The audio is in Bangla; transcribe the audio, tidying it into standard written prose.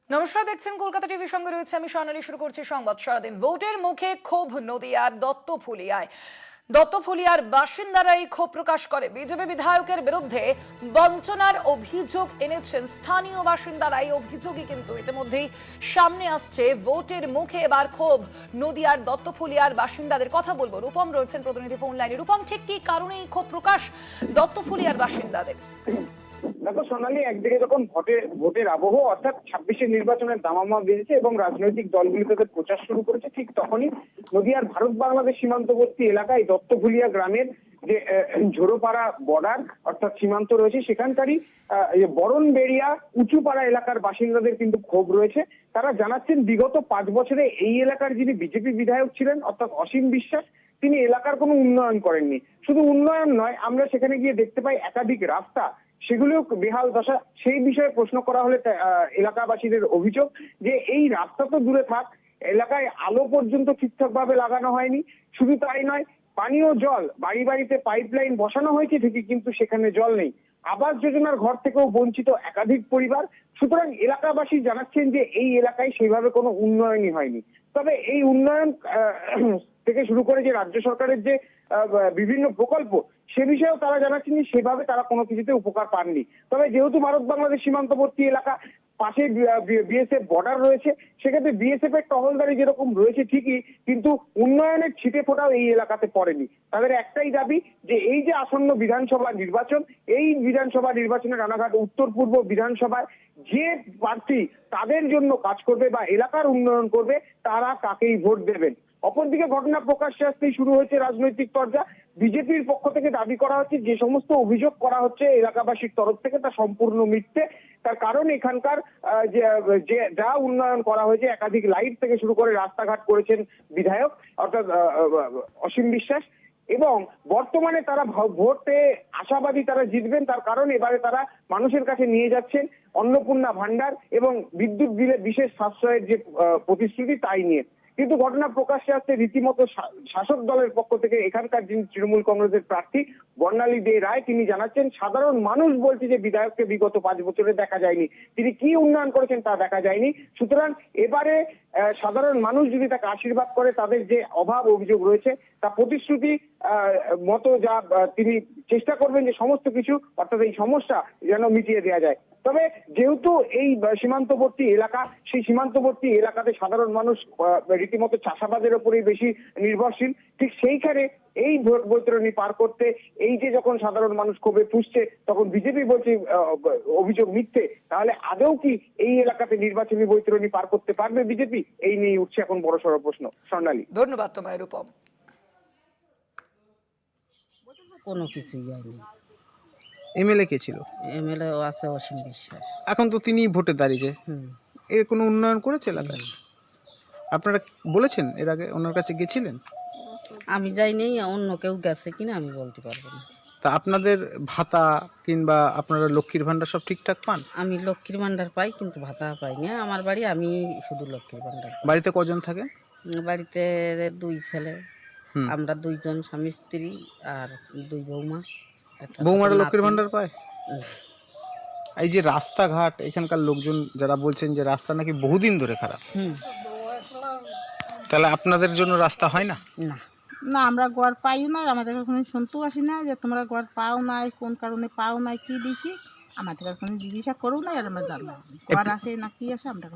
নমস্কার, দেখছেন কলকাতা টিভি, সঙ্গে রয়েছে আমি স্বর্ণালী। শুরু করছি সংবাদ সারাদিন। ভোটের মুখে ক্ষোভ নদিয়ার দত্তফুলিয়ার বাসিন্দারাই ক্ষোভ প্রকাশ করে বিজেপি বিধায়কের বিরুদ্ধে বঞ্চনার অভিযোগ এনেছেন স্থানীয় বাসিন্দারা। এই অভিযোগই কিন্তু ইতিমধ্যেই সামনে আসছে। ভোটের মুখে এবার ক্ষোভ নদিয়ার দত্তফুলিয়ার বাসিন্দাদের। কথা বলবো, রূপম রয়েছেন প্রতিনিধি ফোন লাইনে। রূপম, ঠিক কি কারণে এই ক্ষোভ প্রকাশ দত্তফুলিয়ার বাসিন্দাদের? দেখো সোনালী, একদিকে যখন ভোটের আবহ অর্থাৎ 26-এর নির্বাচনের দামামা বেজেছে এবং রাজনৈতিক দলগুলি তাদের প্রচার শুরু করেছে, ঠিক তখনই নদিয়ার ভারত বাংলাদেশ সীমান্তবর্তী এলাকায় দত্তফুলিয়া গ্রামের যে ঝোড়োপাড়া বর্ডার অর্থাৎ সীমান্ত রয়েছে, সেখানকারই বরণবেড়িয়া উঁচুপাড়া এলাকার বাসিন্দাদের কিন্তু ক্ষোভ রয়েছে। তারা জানাচ্ছেন বিগত 5 বছরে এই এলাকার যিনি বিজেপি বিধায়ক ছিলেন অর্থাৎ অসীম বিশ্বাস, তিনি এলাকার কোনো উন্নয়ন করেননি। শুধু উন্নয়ন নয়, আমরা সেখানে গিয়ে দেখতে পাই একাধিক রাস্তা, সেগুলোও বেহাল দশা। সেই বিষয়ে প্রশ্ন করা হলে এলাকাবাসীদের অভিযোগ যে এই রাস্তা তো দূরে থাক, এলাকায় আলো পর্যন্ত ঠিকঠাক ভাবে লাগানো হয়নি। শুধু তাই নয়, পানীয় জল বাড়ি বাড়িতে পাইপলাইন বসানো হয়েছে ঠিকই, কিন্তু সেখানে জল নেই। আবাস যোজনার ঘর থেকেও বঞ্চিত একাধিক পরিবার। সুতরাং এলাকাবাসী জানাচ্ছেন যে এই এলাকায় সেইভাবে কোনো উন্নয়নই হয়নি। তবে এই উন্নয়ন থেকে শুরু করে যে রাজ্য সরকারের যে বিভিন্ন প্রকল্প, সে বিষয়েও তারা জানাচ্ছেন যে সেভাবে তারা কোনো কিছুতে উপকার পাননি। তবে যেহেতু ভারত বাংলাদেশ সীমান্তবর্তী এলাকা, পাশে বিএসএফ বর্ডার রয়েছে, সেক্ষেত্রে বিএসএফ এর টহলদারি যেরকম রয়েছে ঠিকই, কিন্তু উন্নয়নের ছিটে ফোঁটাও এই এলাকাতে পড়েনি। তাদের একটাই দাবি যে এই যে আসন্ন বিধানসভা নির্বাচন, এই বিধানসভা নির্বাচনে রানাঘাট উত্তর পূর্ব বিধানসভায় যে প্রার্থী তাদের জন্য কাজ করবে বা এলাকার উন্নয়ন করবে, তারা তাকেই ভোট দেবেন। অপরদিকে ঘটনা প্রকাশ্যে আসতেই শুরু হয়েছে রাজনৈতিক চর্চা। বিজেপির পক্ষ থেকে দাবি করা হচ্ছে যে সমস্ত অভিযোগ করা হচ্ছে এলাকাবাসীর তরফ থেকে তা সম্পূর্ণ মিথ্যে। তার কারণ এখানকার যে যা উন্নয়ন করা হয়েছে, একাধিক লাইট থেকে শুরু করে রাস্তাঘাট করেছেন বিধায়ক অর্থাৎ অসীম বিশ্বাস, এবং বর্তমানে তারা ভোটে আশাবাদী তারা জিতবেন। তার কারণ এবারে তারা মানুষের কাছে নিয়ে যাচ্ছেন অন্নপূর্ণা ভান্ডার এবং বিদ্যুৎ বিলে বিশেষ সাশ্রয়ের যে প্রতিশ্রুতি, তাই নিয়ে। কিন্তু ঘটনা প্রকাশ্যে আসছে রীতিমতো শাসক দলের পক্ষ থেকে এখানকার যিনি তৃণমূল কংগ্রেসের প্রার্থী বর্ণালী দে রায়, তিনি জানাচ্ছেন সাধারণ মানুষ বলছে যে বিধায়ককে বিগত 5 বছরে দেখা যায়নি, তিনি কি উন্নয়ন করেছেন তা দেখা যায়নি। সুতরাং এবারে সাধারণ মানুষ যদি তাকে আশীর্বাদ করে, তাদের যে অভাব অভিযোগ রয়েছে তা প্রতিশ্রুতি মতো যা তিনি চেষ্টা করবেন যে সমস্ত কিছু অর্থাৎ এই সমস্যা যেন মিটিয়ে দেওয়া যায়। তবে যেহেতু এই সীমান্তবর্তী এলাকা, সেই সীমান্তবর্তী এলাকাতে সাধারণ মানুষ রীতিমতো চাষাবাদের উপরেই বেশি নির্ভরশীল, ঠিক সেইখানে এই ভোট বৈতরণী পার করতে এই যে যখন সাধারণ মানুষ ক্ষোভে ফুঁসছে, তখন বিজেপি বলছে অভিযোগ মিথ্যে। তাহলে আদৌ কি এই এলাকাতে নির্বাচনী বৈতরণী পার করতে পারবে বিজেপি? এই নিয়ে উঠছে এখন বড়সড় প্রশ্ন। স্বর্ণালী, ধন্যবাদ তোমায় রূপম। কোনো কিছুই হয়নি। এমএলএ কে ছিল? এমএলএ আছে অসীম বিশ্বাস। এখন তো তিনি ভোটে দাঁড়িয়েছে, হুম। এর কোনো উন্নয়ন করেছে এলাকায়? আপনারা বলেছেন, এর আগে ওনার কাছে গেছিলেন? আমি যাইনি, অন্য কেউ গেছে কিনা আমি বলতে পারবো না। তা আপনাদের ভাতা কিংবা আপনারা লক্ষ্মীর ভাণ্ডার সব ঠিকঠাক পান? আমি লক্ষ্মীর ভাণ্ডার পাই, কিন্তু ভাতা পাই না। আমার বাড়ি, আমি শুধু লক্ষ্মীর ভাণ্ডার পাই। বাড়িতে কজন থাকেন? বাড়িতে 2 ছেলে, হুম। আমরা 2 জন স্বামী স্ত্রী আর 2 বৌমা। বৌমারা লক্ষ্মীর ভাণ্ডার পায়? হুম। এই যে রাস্তাঘাট, এখানকার লোকজন যারা বলছেন যে রাস্তা নাকি বহুদিন ধরে খারাপ, তাহলে আপনাদের জন্য রাস্তা হয় না? না, না, আমরা গড় পাইও না, আর আমাদের কোনো শুনতেও আসি না যে তোমরা গড় পাও নাই, কোন কারণে পাও নাই, কি দেখি আমাদের কাছে কোনো জিজ্ঞাসা করো নাই, আর আমরা জানলাম গড় আসে না কি আসে আমরা